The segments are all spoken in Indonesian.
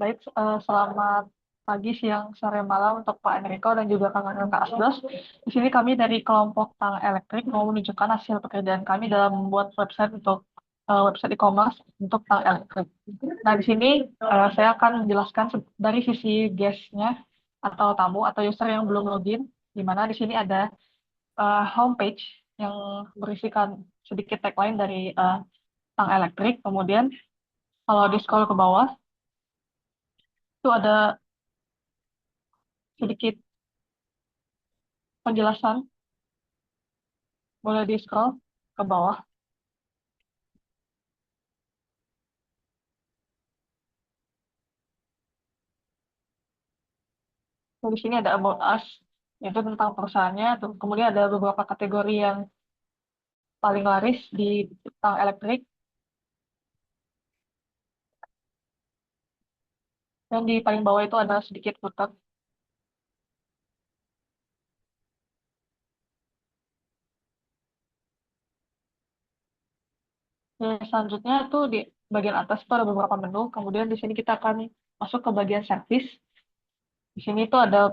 Baik, selamat pagi, siang, sore, malam untuk Pak Enrico dan juga Kak Asdos. Di sini kami dari kelompok Tang Elektrik mau menunjukkan hasil pekerjaan kami dalam membuat website untuk website e-commerce untuk Tang Elektrik. Nah, di sini saya akan menjelaskan dari sisi guest-nya atau tamu atau user yang belum login, di mana di sini ada homepage yang berisikan sedikit tagline dari Tang Elektrik. Kemudian kalau di scroll ke bawah, itu ada sedikit penjelasan, boleh di scroll ke bawah. Nah, di sini ada About Us, yaitu tentang perusahaannya. Kemudian ada beberapa kategori yang paling laris di tentang elektrik. Dan di paling bawah itu ada sedikit footer. Dan selanjutnya itu di bagian atas itu ada beberapa menu. Kemudian di sini kita akan masuk ke bagian service. Di sini itu ada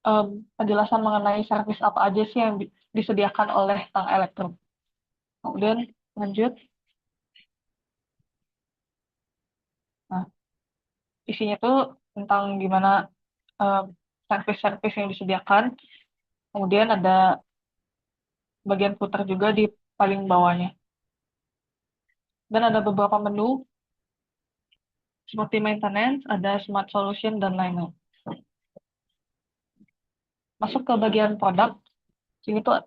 em, penjelasan mengenai service apa aja sih yang disediakan oleh Tang Elektrik. Kemudian lanjut. Nah, isinya itu tentang gimana em, service-service yang disediakan. Kemudian ada bagian footer juga di paling bawahnya. Dan ada beberapa menu seperti maintenance, ada smart solution, dan lain-lain. Masuk ke bagian produk, sini tuh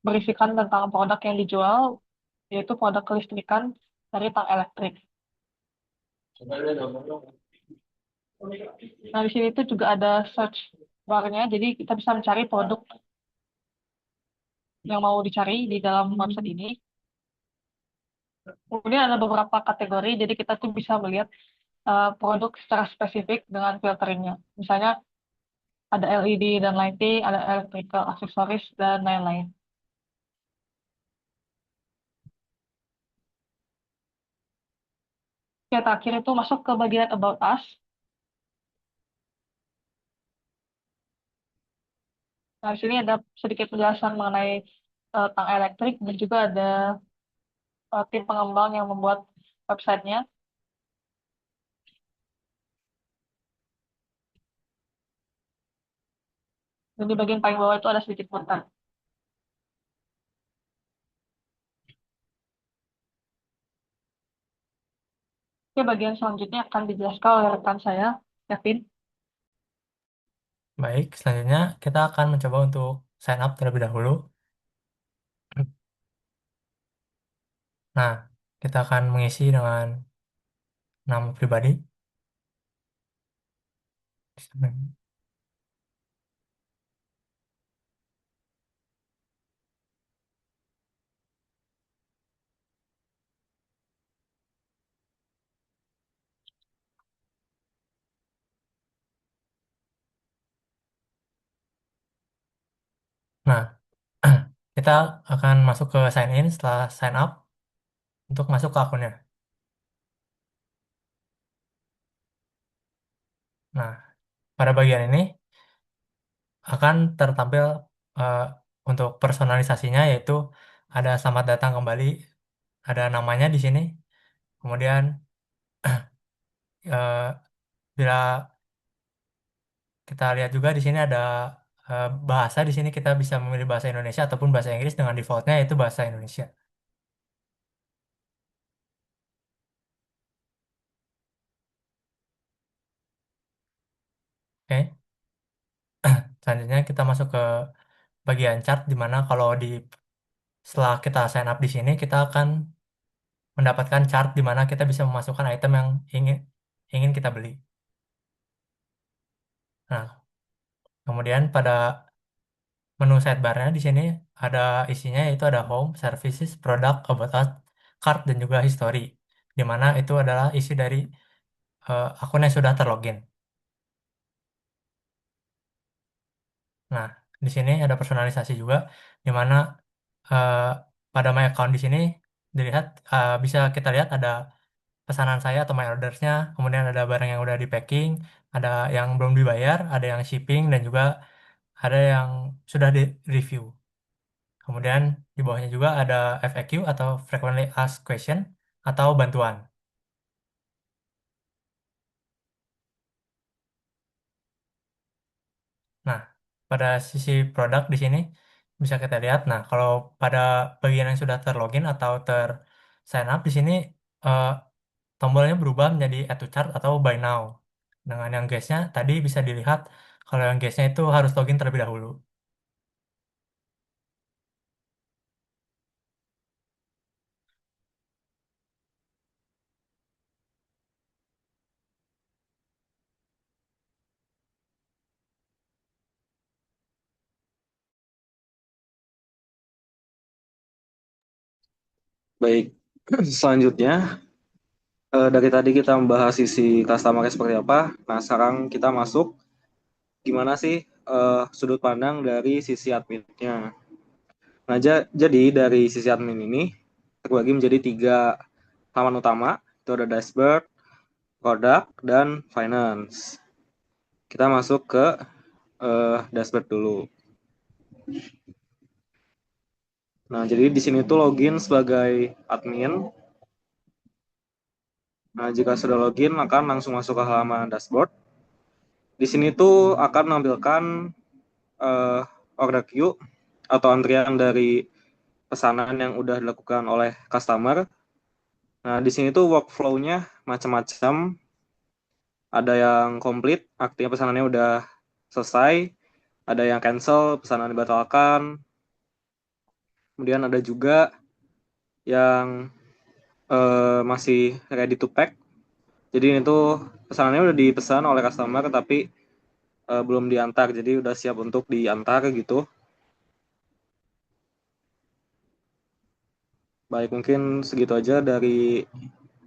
berisikan tentang produk yang dijual, yaitu produk kelistrikan dari Tang Elektrik. Nah, di sini tuh juga ada search bar-nya, jadi kita bisa mencari produk yang mau dicari di dalam website ini. Kemudian ada beberapa kategori, jadi kita tuh bisa melihat produk secara spesifik dengan filteringnya. Misalnya ada LED dan lighting, ada electrical accessories, dan lain-lain. Yang terakhir itu masuk ke bagian About Us. Nah, di sini ada sedikit penjelasan mengenai Tang Elektrik dan juga ada tim pengembang yang membuat websitenya. Dan di bagian paling bawah itu ada sedikit footer. Oke, bagian selanjutnya akan dijelaskan oleh rekan saya, Kevin. Baik, selanjutnya kita akan mencoba untuk sign up terlebih dahulu. Nah, kita akan mengisi dengan nama pribadi. Nah, kita akan masuk ke sign in setelah sign up untuk masuk ke akunnya. Nah, pada bagian ini akan tertampil eh, untuk personalisasinya yaitu ada selamat datang kembali, ada namanya di sini. Kemudian eh, bila kita lihat juga di sini ada bahasa di sini kita bisa memilih bahasa Indonesia ataupun bahasa Inggris dengan defaultnya yaitu bahasa Indonesia. Oke, selanjutnya kita masuk ke bagian chart di mana kalau di setelah kita sign up di sini kita akan mendapatkan chart di mana kita bisa memasukkan item yang ingin ingin kita beli. Nah, kemudian pada menu sidebar-nya di sini ada isinya yaitu ada home, services, product, about us, cart dan juga history. Di mana itu adalah isi dari akun yang sudah terlogin. Nah, di sini ada personalisasi juga, di mana eh, pada My Account di sini dilihat bisa kita lihat ada pesanan saya atau my ordersnya, kemudian ada barang yang udah di packing, ada yang belum dibayar, ada yang shipping, dan juga ada yang sudah di review. Kemudian di bawahnya juga ada FAQ atau Frequently Asked Question atau bantuan. Nah, pada sisi produk di sini bisa kita lihat. Nah, kalau pada bagian yang sudah terlogin atau ter sign up di sini eh, tombolnya berubah menjadi add to cart atau buy now. Dengan yang guysnya tadi bisa dilihat kalau yang guysnya itu harus login terlebih dahulu. Baik, selanjutnya dari tadi kita membahas sisi customer seperti apa. Nah, sekarang kita masuk gimana sih sudut pandang dari sisi adminnya. Nah, jadi dari sisi admin ini terbagi menjadi tiga halaman utama. Itu ada dashboard, product, dan finance. Kita masuk ke dashboard dulu. Nah, jadi di sini tuh login sebagai admin. Nah, jika sudah login, maka langsung masuk ke halaman dashboard. Di sini tuh akan menampilkan eh, order queue atau antrian dari pesanan yang udah dilakukan oleh customer. Nah, di sini tuh workflow-nya macam-macam. Ada yang komplit, artinya pesanannya udah selesai. Ada yang cancel, pesanan dibatalkan. Kemudian ada juga yang masih ready to pack. Jadi ini tuh pesanannya udah dipesan oleh customer tapi belum diantar, jadi udah siap untuk diantar gitu. Baik, mungkin segitu aja dari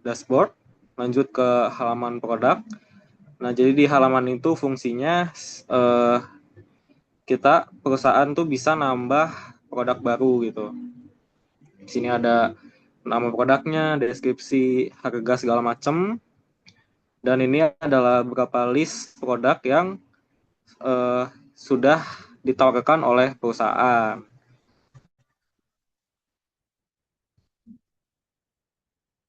dashboard. Lanjut ke halaman produk. Nah, jadi di halaman itu fungsinya eh, kita perusahaan tuh bisa nambah produk baru gitu. Di sini ada nama produknya, deskripsi, harga segala macam. Dan ini adalah beberapa list produk yang eh, sudah ditawarkan oleh perusahaan.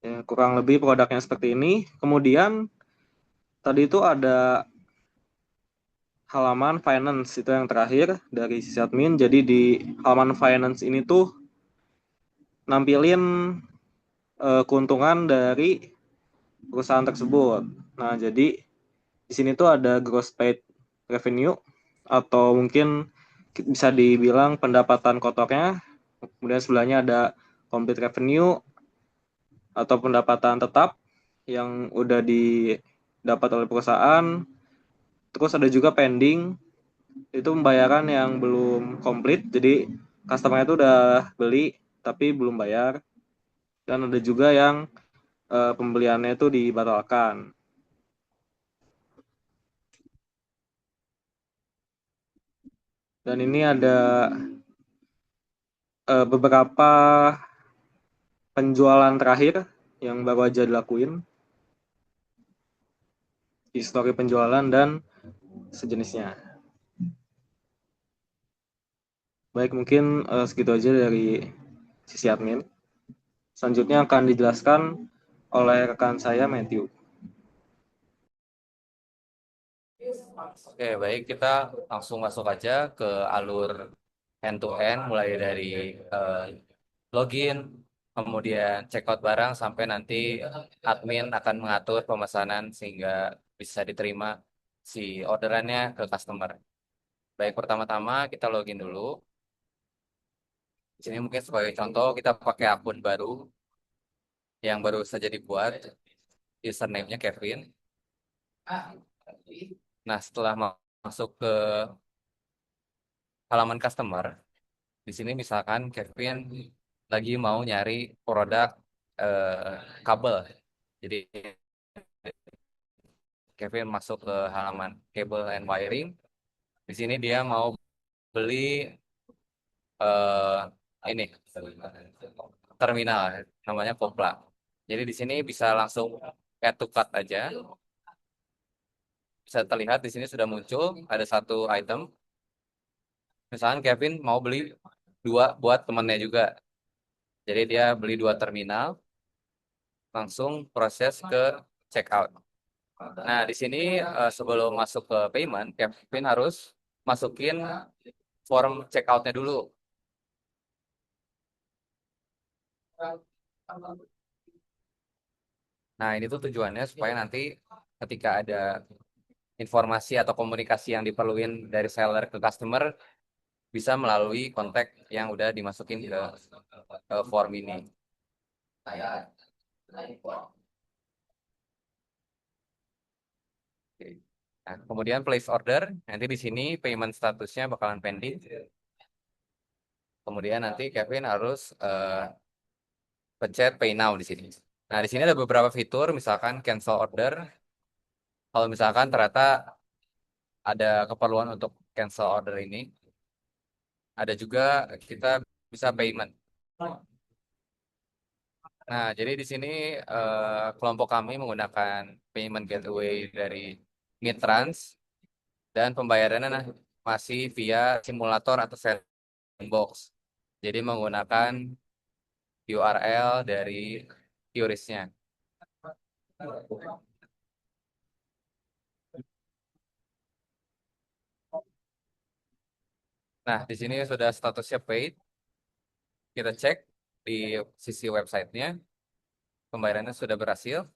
Ya, kurang lebih produknya seperti ini. Kemudian tadi itu ada halaman finance, itu yang terakhir dari sisi admin. Jadi di halaman finance ini tuh nampilin keuntungan dari perusahaan tersebut. Nah, jadi di sini tuh ada gross paid revenue atau mungkin bisa dibilang pendapatan kotornya. Kemudian sebelahnya ada complete revenue atau pendapatan tetap yang udah didapat oleh perusahaan. Terus ada juga pending, itu pembayaran yang belum komplit. Jadi customer itu udah beli tapi belum bayar. Dan ada juga yang pembeliannya itu dibatalkan. Dan ini ada beberapa penjualan terakhir yang baru aja dilakuin, histori penjualan dan sejenisnya. Baik, mungkin segitu aja dari sisi admin. Selanjutnya akan dijelaskan oleh rekan saya, Matthew. Oke, baik, kita langsung masuk aja ke alur end to end, mulai dari eh, login, kemudian checkout barang, sampai nanti admin akan mengatur pemesanan sehingga bisa diterima si orderannya ke customer. Baik, pertama-tama kita login dulu. Di sini mungkin sebagai contoh kita pakai akun baru yang baru saja dibuat, username-nya Kevin. Nah, setelah masuk ke halaman customer, di sini misalkan Kevin lagi mau nyari produk kabel. Jadi Kevin masuk ke halaman cable and wiring. Di sini dia mau beli ini terminal namanya Kopla. Jadi di sini bisa langsung add to cart aja. Bisa terlihat di sini sudah muncul ada satu item. Misalkan Kevin mau beli dua buat temennya juga. Jadi dia beli dua terminal, langsung proses ke checkout. Nah, di sini sebelum masuk ke payment, Kevin harus masukin form checkoutnya dulu. Nah, ini tuh tujuannya supaya nanti ketika ada informasi atau komunikasi yang diperluin dari seller ke customer bisa melalui kontak yang udah dimasukin ke form ini. Oke. Nah, kemudian place order, nanti di sini payment statusnya bakalan pending. Kemudian nanti Kevin harus pencet pay now di sini. Nah, di sini ada beberapa fitur, misalkan cancel order. Kalau misalkan ternyata ada keperluan untuk cancel order ini, ada juga kita bisa payment. Nah, jadi di sini kelompok kami menggunakan payment gateway dari Mitrans dan pembayarannya masih via simulator atau sandbox. Jadi menggunakan URL dari QRIS-nya. Nah, di sini sudah statusnya paid. Kita cek di sisi websitenya, pembayarannya sudah berhasil.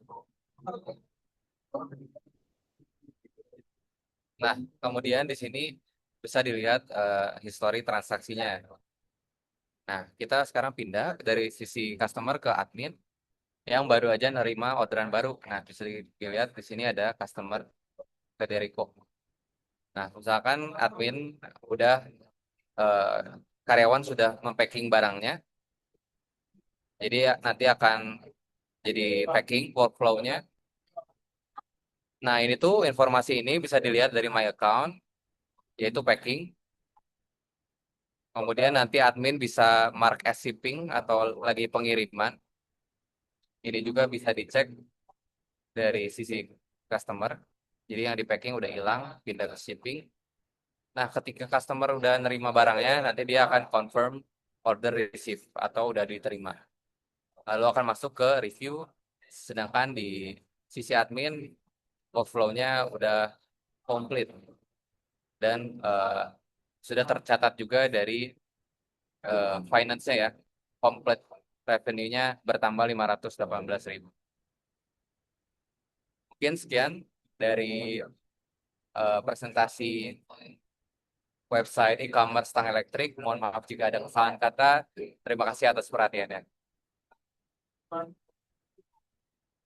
Nah, kemudian di sini bisa dilihat histori transaksinya. Nah, kita sekarang pindah dari sisi customer ke admin yang baru aja nerima orderan baru. Nah, bisa dilihat di sini ada customer Federico. Nah, misalkan admin udah eh, karyawan sudah mempacking barangnya, jadi nanti akan jadi packing workflow-nya. Nah, ini tuh informasi ini bisa dilihat dari my account, yaitu packing. Kemudian nanti admin bisa mark as shipping atau lagi pengiriman. Ini juga bisa dicek dari sisi customer. Jadi yang di packing udah hilang, pindah ke shipping. Nah, ketika customer udah nerima barangnya, nanti dia akan confirm order receive atau udah diterima. Lalu akan masuk ke review, sedangkan di sisi admin workflow-nya udah komplit dan sudah tercatat juga dari finance-nya ya. Komplit revenue-nya bertambah 518.000. Mungkin sekian dari presentasi website e-commerce Tang Elektrik. Mohon maaf jika ada kesalahan kata. Terima kasih atas perhatiannya.